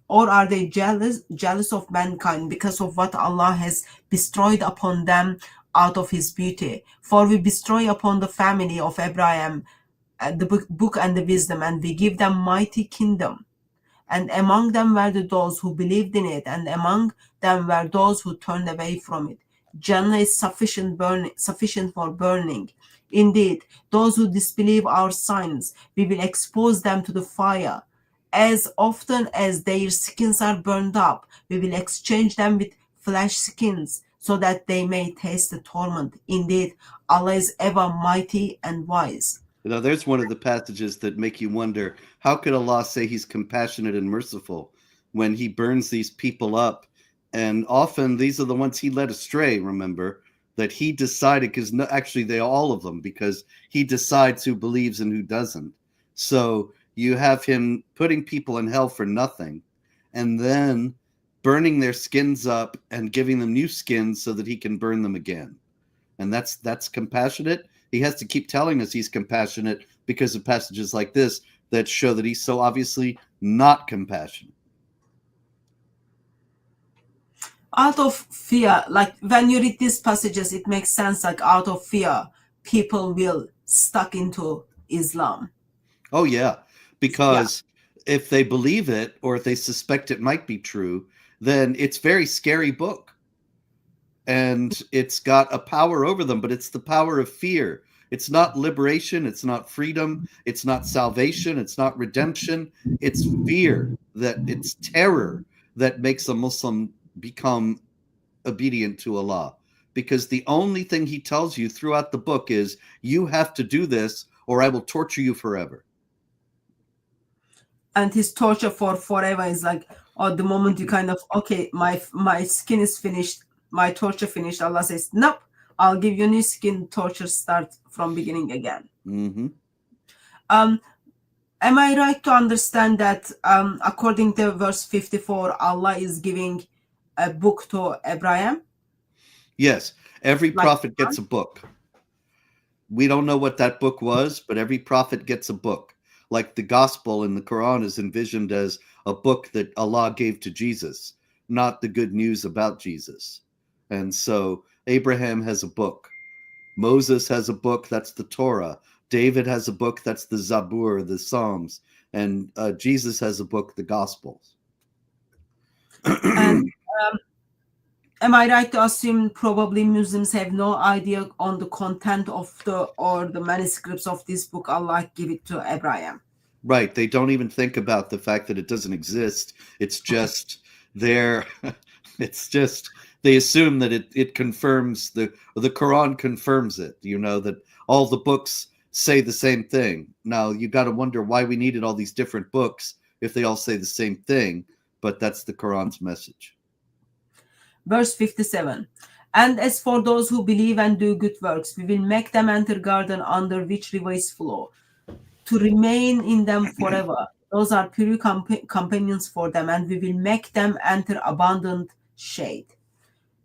are they jealous of mankind because of what Allah has bestowed upon them out of His beauty? For we bestow upon the family of Abraham the book and the wisdom, and we give them mighty kingdom. And among them were those who believed in it, and among them were those who turned away from it. Jannah is sufficient for burning. Indeed, those who disbelieve our signs, we will expose them to the fire. As often as their skins are burned up, we will exchange them with flesh skins, so that they may taste the torment. Indeed, Allah is ever mighty and wise. Now, there's one of the passages that make you wonder, how could Allah say he's compassionate and merciful when he burns these people up? And often these are the ones he led astray, remember, that he decided, because actually they all of them, because he decides who believes and who doesn't. So you have him putting people in hell for nothing, and then burning their skins up and giving them new skins so that he can burn them again. And that's compassionate. He has to keep telling us he's compassionate because of passages like this that show that he's so obviously not compassionate. Out of fear, like when you read these passages, it makes sense, like out of fear, people will stuck into Islam. Oh, yeah. Because if they believe it or if they suspect it might be true, then it's a very scary book. And it's got a power over them, but it's the power of fear. It's not liberation. It's not freedom. It's not salvation. It's not redemption. It's fear, that it's terror that makes a Muslim become obedient to Allah. Because the only thing he tells you throughout the book is, you have to do this or I will torture you forever. And his torture for forever is like, oh, the moment you kind of, okay, my skin is finished, my torture finished, Allah says, nope, I'll give you new skin, torture start from beginning again. Mm-hmm. Am I right to understand that according to verse 54, Allah is giving a book to Abraham? Yes, every prophet gets a book. We don't know what that book was, but every prophet gets a book. Like the gospel in the Quran is envisioned as a book that Allah gave to Jesus, not the good news about Jesus. And so Abraham has a book. Moses has a book, that's the Torah. David has a book, that's the Zabur, the Psalms. And Jesus has a book, the Gospels. And am I right to assume probably Muslims have no idea on the content of the manuscripts of this book Allah give it to Abraham? Right. They don't even think about the fact that it doesn't exist. It's just there. It's just, they assume that it confirms, the Quran confirms it, that all the books say the same thing. Now, you got to wonder why we needed all these different books if they all say the same thing, but that's the Quran's message. Verse 57. And as for those who believe and do good works, we will make them enter garden under which rivers flow, to remain in them forever. Those are pure companions for them, and we will make them enter abundant shade.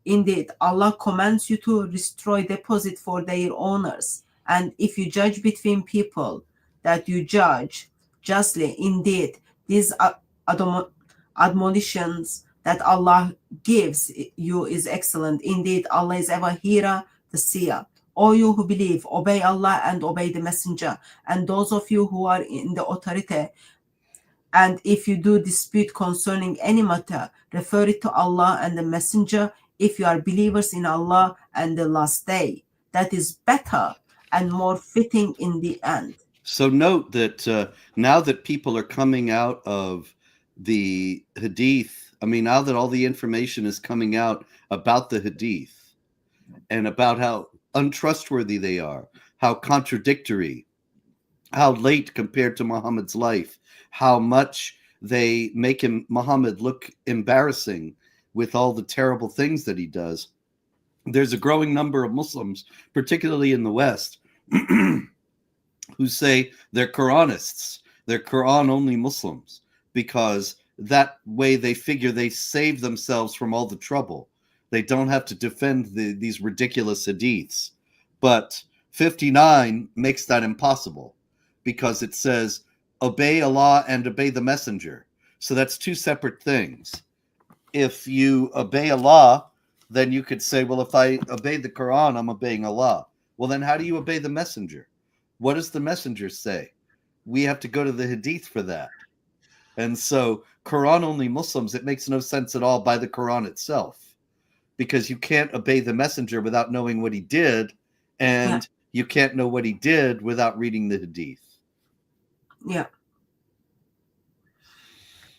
Indeed, Allah commands you to destroy deposit for their owners, and if you judge between people, that you judge justly. Indeed, these admonitions that Allah gives you is excellent. Indeed, Allah is ever hearer, the seer. O you who believe, obey Allah and obey the messenger, and those of you who are in the authority, and if you do dispute concerning any matter, refer it to Allah and the messenger, if you are believers in Allah and the last day. That is better and more fitting in the end. So note that now that people are coming out of the hadith, now that all the information is coming out about the hadith and about how untrustworthy they are, how contradictory, how late compared to Muhammad's life, how much they make Muhammad look embarrassing with all the terrible things that he does. There's a growing number of Muslims, particularly in the West, who say they're Quranists, they're Quran-only Muslims, because that way they figure they save themselves from all the trouble. They don't have to defend these ridiculous hadiths. But 59 makes that impossible, because it says, obey Allah and obey the messenger. So that's two separate things. If you obey Allah, then you could say, well, if I obey the Quran, I'm obeying Allah. Well, then how do you obey the messenger? What does the messenger say? We have to go to the hadith for that. And so Quran-only Muslims, it makes no sense at all by the Quran itself, because you can't obey the messenger without knowing what he did, and you can't know what he did without reading the hadith. Yeah.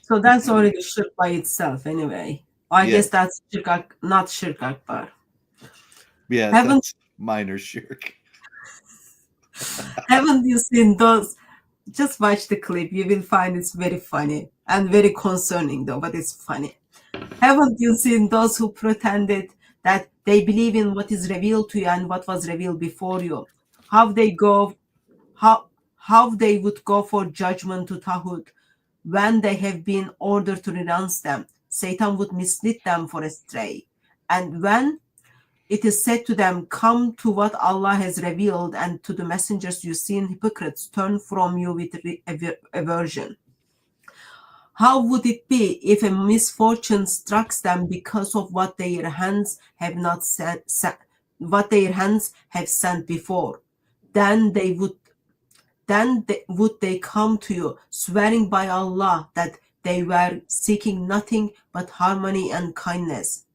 So that's already shirk by itself anyway. I guess that's shirk, not shirk akbar. Yeah, Haven't that's minor shirk. haven't you seen those? Just watch the clip. You will find it's very funny and very concerning though, but it's funny. Haven't you seen those who pretended that they believe in what is revealed to you and what was revealed before you? How they go, how how they would go for judgment to Tahut when they have been ordered to renounce them. Satan would mislead them for astray. And when it is said to them, come to what Allah has revealed, and to the messengers you see, hypocrites turn from you with aversion. How would it be if a misfortune strikes them because of what their hands have not what their hands have sent before? Then would they come to you, swearing by Allah that they were seeking nothing but harmony and kindness.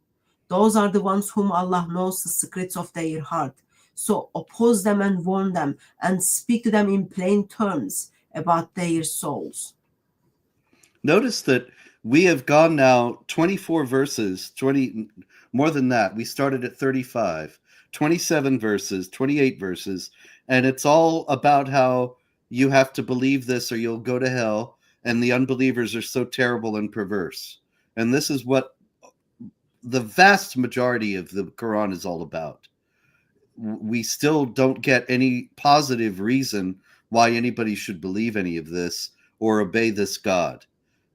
Those are the ones whom Allah knows the secrets of their heart. So oppose them and warn them and speak to them in plain terms about their souls. Notice that we have gone now 24 verses, 20 more than that. We started at 35, 27 verses, 28 verses, and it's all about how you have to believe this or you'll go to hell, and the unbelievers are so terrible and perverse. And this is what the vast majority of the Quran is all about. We still don't get any positive reason why anybody should believe any of this or obey this God.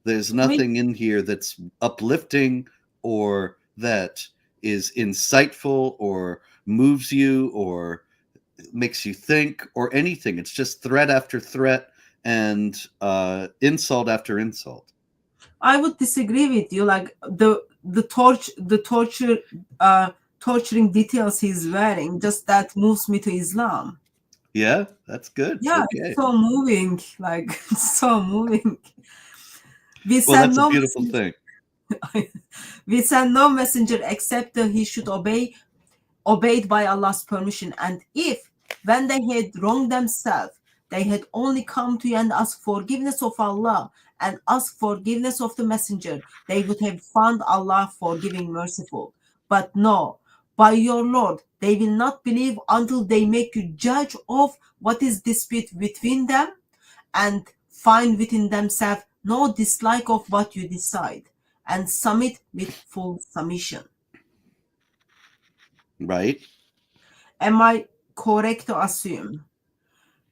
There's nothing in here that's uplifting or that is insightful or moves you or makes you think or anything. It's just threat after threat and insult after insult. I would disagree with you. Like the torturing details he's wearing, just that moves me to Islam. Yeah, that's good. Yeah, Okay. it's so moving. Like so moving. We Well, send that's a no beautiful messenger, thing. we send no messenger except that he should obeyed by Allah's permission. And if when they had wronged themselves, they had only come to you and asked forgiveness of Allah and asked forgiveness of the messenger, they would have found Allah forgiving, merciful. But no, by your Lord, they will not believe until they make you judge of what is dispute between them and find within themselves no dislike of what you decide and submit with full submission. Right. Am I correct to assume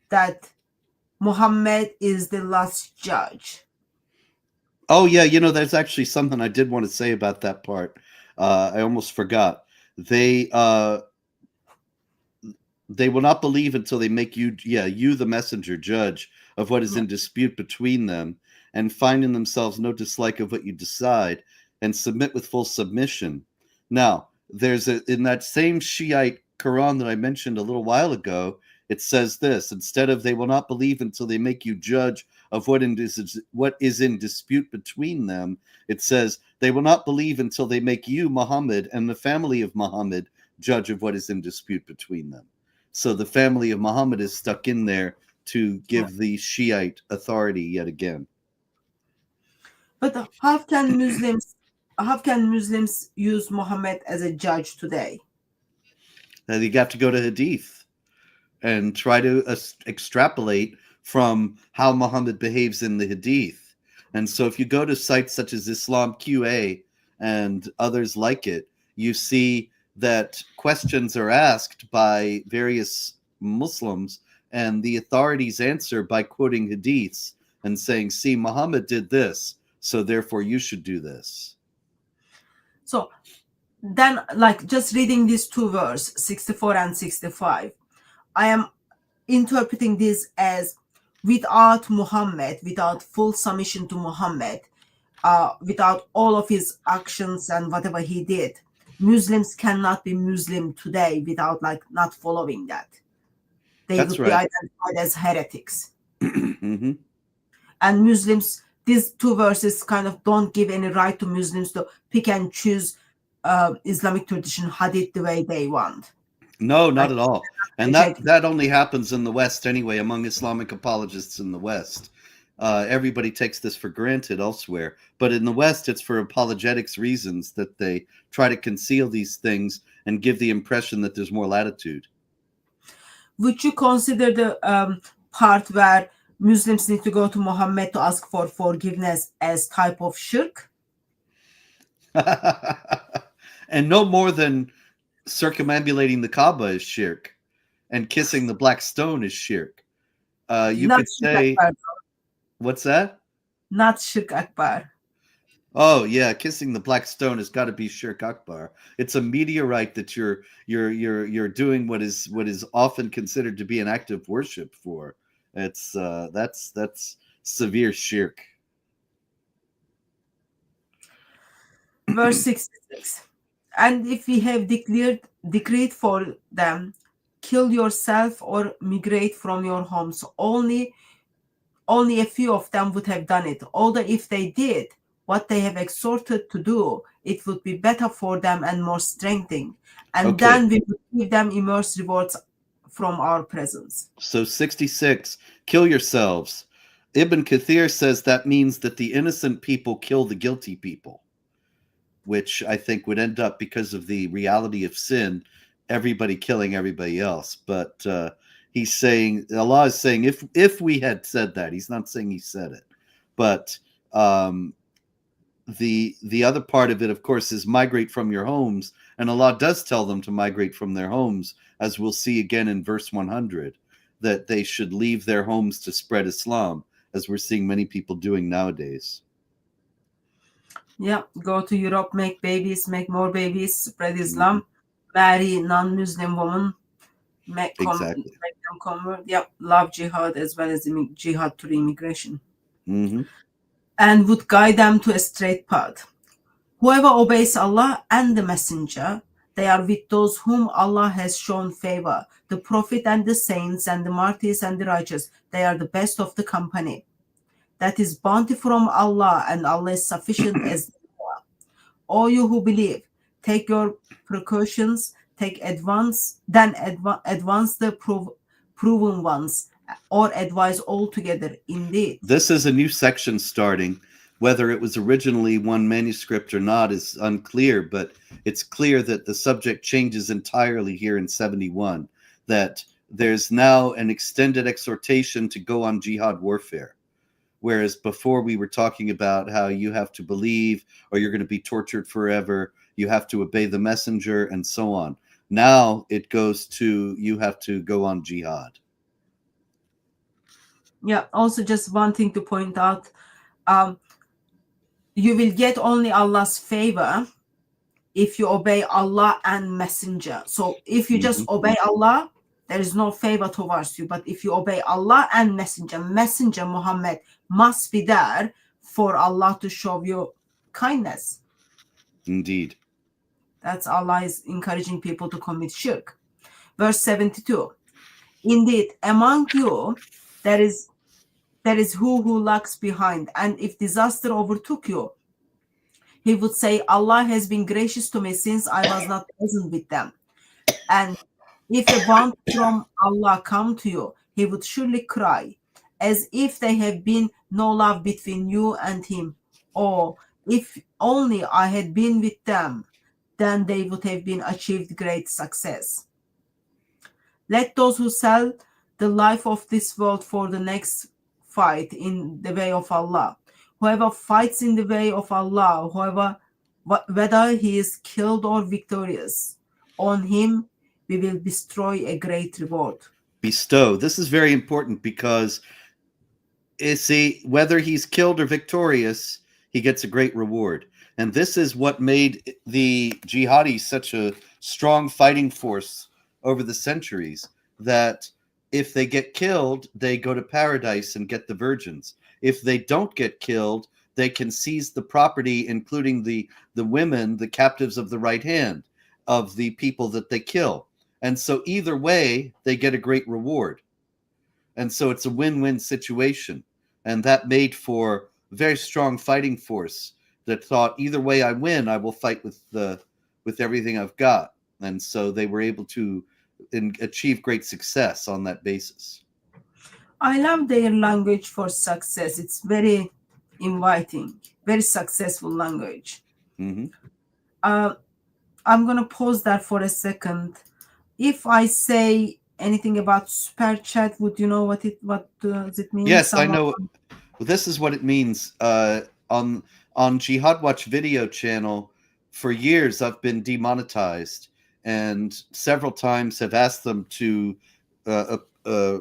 that Muhammad is the last judge? Oh, yeah. You know, there's actually something I did want to say about that part. I almost forgot. They will not believe until they make you, you the messenger, judge of what is in dispute between them, and find in themselves no dislike of what you decide, and submit with full submission. Now, there's in that same Shiite Quran that I mentioned a little while ago, it says this: instead of they will not believe until they make you judge of what is in dispute between them, it says they will not believe until they make you, Muhammad, and the family of Muhammad judge of what is in dispute between them. So the family of Muhammad is stuck in there to give the Shiite authority yet again. But how can Muslims use Muhammad as a judge today? And you got to go to Hadith and try to extrapolate from how Muhammad behaves in the Hadith. And so if you go to sites such as Islam QA and others like it, you see that questions are asked by various Muslims, and the authorities answer by quoting hadiths and saying, see, Muhammad did this, so therefore you should do this. So then, like, just reading these two verses, 64 and 65, I am interpreting this as without Muhammad, without full submission to Muhammad, without all of his actions and whatever he did, Muslims cannot be Muslim today without not following that. They would be identified as heretics. Mm-hmm. And Muslims, these two verses kind of don't give any right to Muslims to pick and choose Islamic tradition hadith the way they want. No, not at all. And that only happens in the West anyway, among Islamic apologists in the West. Everybody takes this for granted elsewhere, but in the West, it's for apologetics reasons that they try to conceal these things and give the impression that there's more latitude. Would you consider the part where Muslims need to go to Muhammad to ask for forgiveness as type of shirk? And no more than circumambulating the Kaaba is shirk, and kissing the black stone is shirk. You Not could shirk say, akbar. what's that? Not shirk akbar. Oh yeah, kissing the black stone has got to be shirk akbar. It's a meteorite that you're doing what is often considered to be an act of worship for. It's that's severe shirk. Verse 66. And if we have decreed for them, kill yourself or migrate from your homes, only a few of them would have done it. Although if they did what they have exhorted to do, it would be better for them and more strengthening. And Okay. then we would give them immense rewards from our presence. So 66, kill yourselves. Ibn Kathir says that means that the innocent people kill the guilty people, which I think would end up, because of the reality of sin, everybody killing everybody else. But he's saying, Allah is saying, if we had said that, he's not saying he said it, but the other part of it, of course, is migrate from your homes, and Allah does tell them to migrate from their homes, as we'll see again in verse 100, that they should leave their homes to spread Islam, as we're seeing many people doing nowadays. Yeah, go to Europe, make babies, make more babies, spread Islam, marry non-Muslim women, make them convert. Yeah, love jihad as well as jihad through immigration. And would guide them to a straight path. Whoever obeys Allah and the Messenger, they are with those whom Allah has shown favor, the Prophet and the saints and the martyrs and the righteous. They are the best of the company. That is bounty from Allah, and Allah is sufficient as well. All you who believe, take your precautions, advance the proven ones, or advise altogether. Indeed. This is a new section starting. Whether it was originally one manuscript or not is unclear, but it's clear that the subject changes entirely here in 71, that there's now an extended exhortation to go on jihad warfare. Whereas before we were talking about how you have to believe or you're going to be tortured forever, you have to obey the messenger, and so on. Now it goes to you have to go on jihad. Yeah, also just one thing to point out, you will get only Allah's favor if you obey Allah and messenger. So if you just obey Allah, there is no favor towards you. But if you obey Allah and messenger Muhammad must be there for Allah to show you kindness. Indeed. That's Allah is encouraging people to commit shirk. Verse 72. Indeed, among you there is who lags behind, and if disaster overtook you, he would say, Allah has been gracious to me since I was not present with them. And if a bounty from Allah come to you, he would surely cry, as if there had been no love between you and him. Or if only I had been with them, then they would have been achieved great success. Let those who sell the life of this world for the next fight in the way of Allah. Whoever fights in the way of Allah, whether he is killed or victorious, on him we will bestow a great reward. Bestow. This is very important because, see, whether he's killed or victorious, he gets a great reward. And this is what made the jihadis such a strong fighting force over the centuries, that if they get killed, they go to paradise and get the virgins. If they don't get killed, they can seize the property, including the women, the captives of the right hand of the people that they kill. And so either way, they get a great reward. And so it's a win-win situation. And that made for a very strong fighting force that thought, either way I win, I will fight with everything I've got. And so they were able to achieve great success on that basis. I love their language for success. It's very inviting, very successful language. Hmm. Uh, I'm gonna pause that for a second. If I say anything about super chat, would you know what does it mean? Yes, I Someone. know. Well, this is what it means. On Jihad Watch video channel, for years I've been demonetized, and several times have asked them to uh, uh, uh,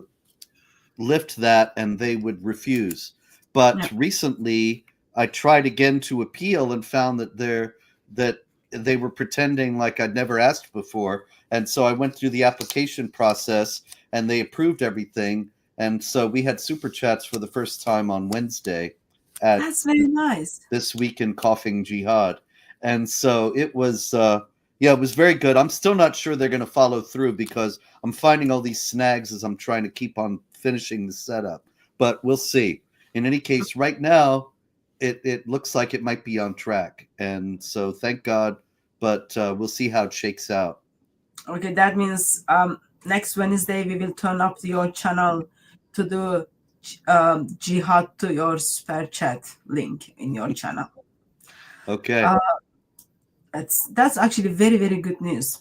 lift that, and they would refuse. Yeah. But recently, I tried again to appeal and found that they were pretending like I'd never asked before, and so I went through the application process, and they approved everything, and so we had super chats for the first time on Wednesday at That's very nice. This Week in Coughing Jihad, and so it was. Yeah, it was very good. I'm still not sure they're going to follow through because I'm finding all these snags as I'm trying to keep on finishing the setup. But we'll see. In any case, right now, it looks like it might be on track. And so thank God. But we'll see how it shakes out. Okay, that means next Wednesday we will turn up your channel to do jihad to your super chat link in your channel. Okay. That's actually very, very good news.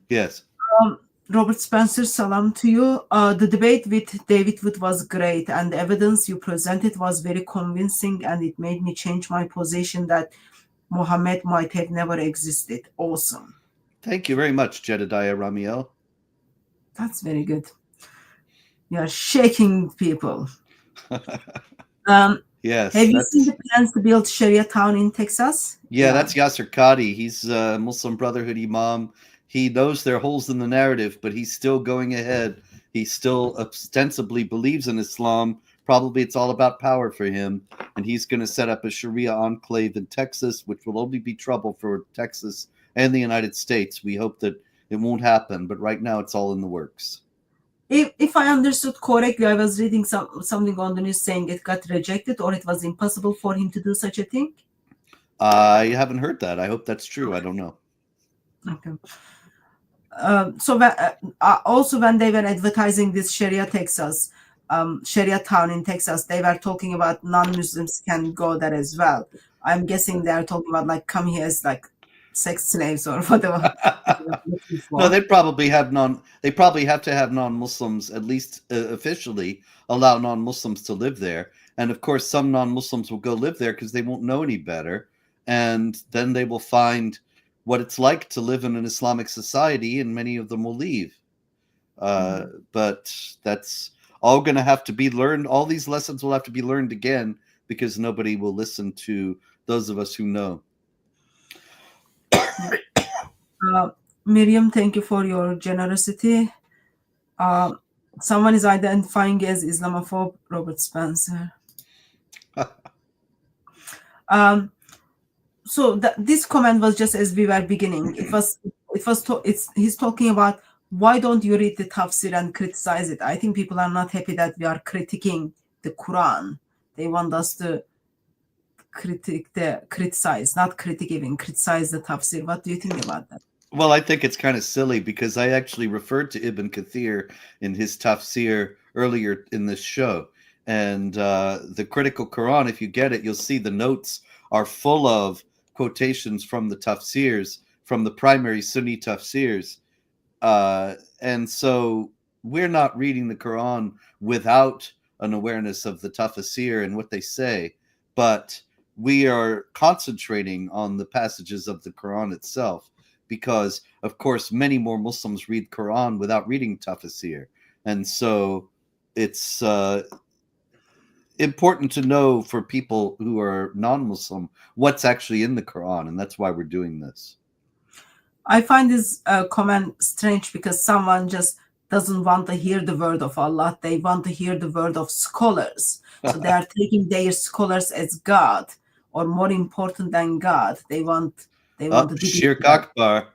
Yes. Robert Spencer, salam to you. The debate with David Wood was great, and the evidence you presented was very convincing, and it made me change my position that Muhammad might have never existed. Awesome. Thank you very much, Jedediah Ramiel. That's very good. You are shaking people. Yes. Have you seen the plans to build Sharia town in Texas? Yeah, that's Yasser Qadi. He's a Muslim Brotherhood imam. He knows there are holes in the narrative, but he's still going ahead. He still ostensibly believes in Islam. Probably it's all about power for him. And he's going to set up a Sharia enclave in Texas, which will only be trouble for Texas and the United States. We hope that it won't happen, but right now it's all in the works. If I understood correctly, I was reading something on the news saying it got rejected or it was impossible for him to do such a thing. I haven't heard that. I hope that's true. I don't know. Okay. So also when they were advertising this Sharia town in Texas, they were talking about non-Muslims can go there as well. I'm guessing they're talking about like come here as like sex slaves or whatever. No, they probably have to have non-Muslims, at least officially allow non-Muslims to live there. And of course, some non-Muslims will go live there because they won't know any better. And then they will find what it's like to live in an Islamic society, and many of them will leave. But that's all going to have to be learned. All these lessons will have to be learned again because nobody will listen to those of us who know. Miriam, thank you for your generosity. Someone is identifying as Islamophobe, Robert Spencer. So this comment was just as we were beginning. He's talking about why don't you read the tafsir and criticize it? I think people are not happy that we are critiquing the Quran. They want us to criticize, not even criticize the tafsir. What do you think about that? Well, I think it's kind of silly because I actually referred to Ibn Kathir in his tafsir earlier in this show. And the critical Quran, if you get it, you'll see the notes are full of quotations from the tafsirs, from the primary Sunni tafsirs. And so we're not reading the Quran without an awareness of the tafsir and what they say, but we are concentrating on the passages of the Quran itself. Because, of course, many more Muslims read Quran without reading tafsir. And so it's important to know for people who are non-Muslim what's actually in the Quran. And that's why we're doing this. I find this comment strange because someone just doesn't want to hear the word of Allah. They want to hear the word of scholars. So they are taking their scholars as God or more important than God. They want to Shirk Akbar.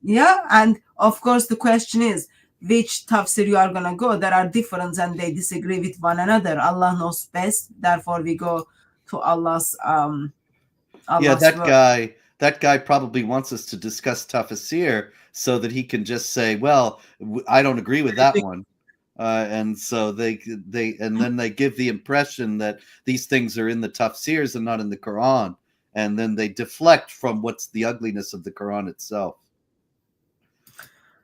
Yeah, and of course the question is which tafsir you are gonna go. There are difference and they disagree with one another. Allah knows best. Therefore, we go to Allah's word. That guy probably wants us to discuss tafsir so that he can just say, "Well, I don't agree with that one." and so they and then they give the impression that these things are in the tafsirs and not in the Quran, and then they deflect from what's the ugliness of the Quran itself.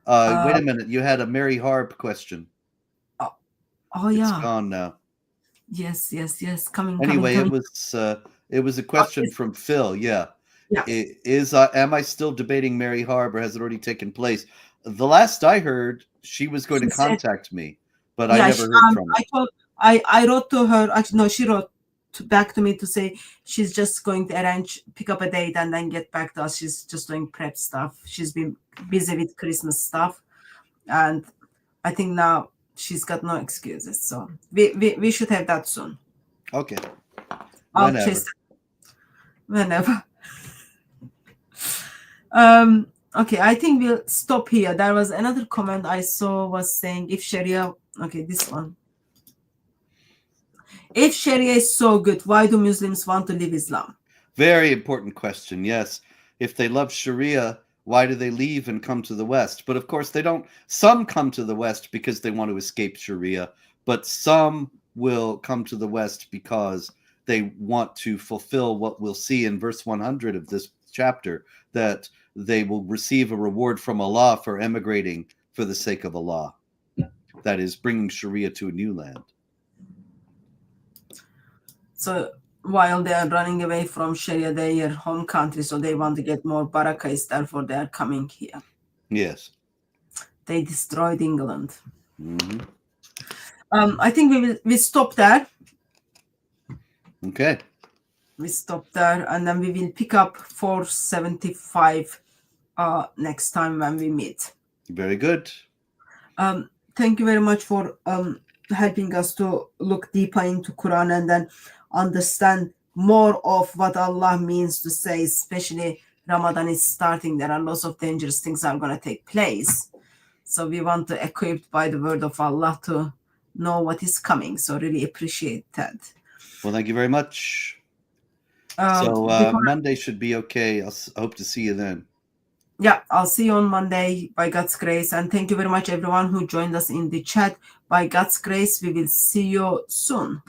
Wait a minute, you had a Mary Harb question. Oh It's yeah. gone now. Yes. Coming. Anyway, coming. it was a question from Phil. Yeah. Yeah. Am I still debating Mary Harb, or has it already taken place? The last I heard, she was going to contact me, but I never heard from her. I wrote to her. Actually, no, she wrote back to me to say she's just going to pick up a date and then get back to us. She's just doing prep stuff. She's been busy with Christmas stuff, and I think now she's got no excuses. So we should have that soon. Okay. I'll chase whenever. Okay, I think we'll stop here. There was another comment I saw was saying if Sharia, okay, this one. If Sharia is so good, why do Muslims want to leave Islam? Very important question. Yes. If they love Sharia, why do they leave and come to the West? But of course they don't. Some come to the West because they want to escape Sharia, but some will come to the West because they want to fulfill what we'll see in verse 100 of this chapter, that they will receive a reward from Allah for emigrating for the sake of Allah. That is, bringing Sharia to a new land. So while they are running away from Sharia, their home country, so they want to get more barakahs, therefore they are coming here. Yes. They destroyed England. Mm-hmm. I think we stop there. Okay. We stop there, and then we will pick up 475 next time when we meet. Very good. Thank you very much for helping us to look deeper into Quran and then understand more of what Allah means to say, especially Ramadan is starting. There are lots of dangerous things are going to take place. So we want to equip by the word of Allah to know what is coming. So really appreciate that. Well, thank you very much. So Monday should be okay. I hope to see you then. Yeah, I'll see you on Monday by God's grace. And thank you very much, everyone who joined us in the chat. By God's grace, we will see you soon.